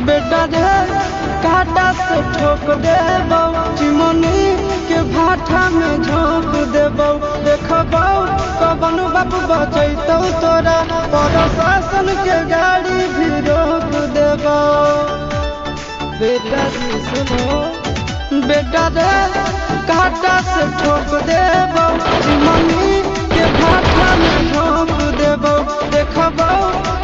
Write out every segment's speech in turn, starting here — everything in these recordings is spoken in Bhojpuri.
बेटा रे काटा से ठोक देबौ, चिमनी के भाटा में झोंक देबौ। देखबौ कवन बाप बचैतौ तोरा, प्रशासन के गाड़ी भी रोक देबौ। बेटा जी सुनो, बेटा रे काटा से ठोक देबौ, चिमनी के भाटा में झोंक देबौ। देखबौ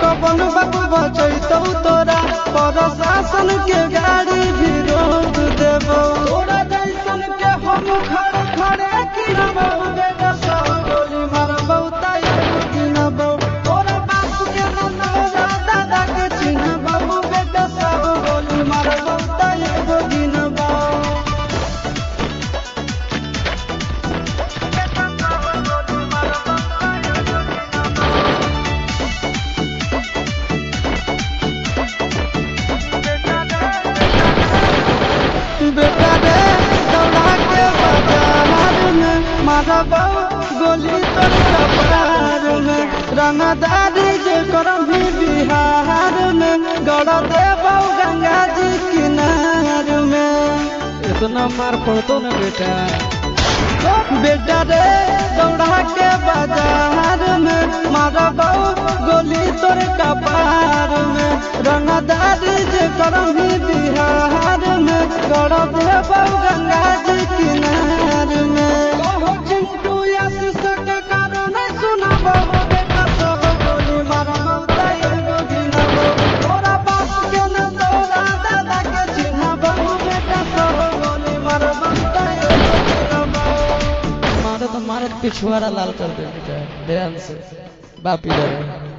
कवन बाप बचैतौ तोरा, प्रशासन के गाड़ी भी रोक देबौ। तोरा जैसन के हम खड़े खड़े गिनबौ, बेटा सौ गोली मारबौ त एगो गिनबौ। तोरा बाप के न तोरा दादा के चिन्हबौ, बेटा सौ गोली मारबौ त एगो गिनबौ। बेटा रे दौड़ा के बाजार में मारबौ गोली तोर कपार में। रंगदारी जे करम भी बिहार में, गड़ देबौ गंगा जी किनार में। इतना मार पड़तो ना बेटा। बेटा रे दौड़ा के बाजार में मारबौ गोली तोर कपार में। रंगदारी जे करम भी बिहार में, गड़ देबौ गंगा जी किनार में। कहो चिंटू आशीष के कारण सुनबौ, बेटा सौ गोली मारबौ त एगो गिनबौ। तोरा बाप के न तोरा दादा के चिन्हबौ, बेटा सौ गोली मारबौ त एगो गिनबौ। मारत पिछुआरा लाल कर दे बेटा, ध्यान से बाप इधर है।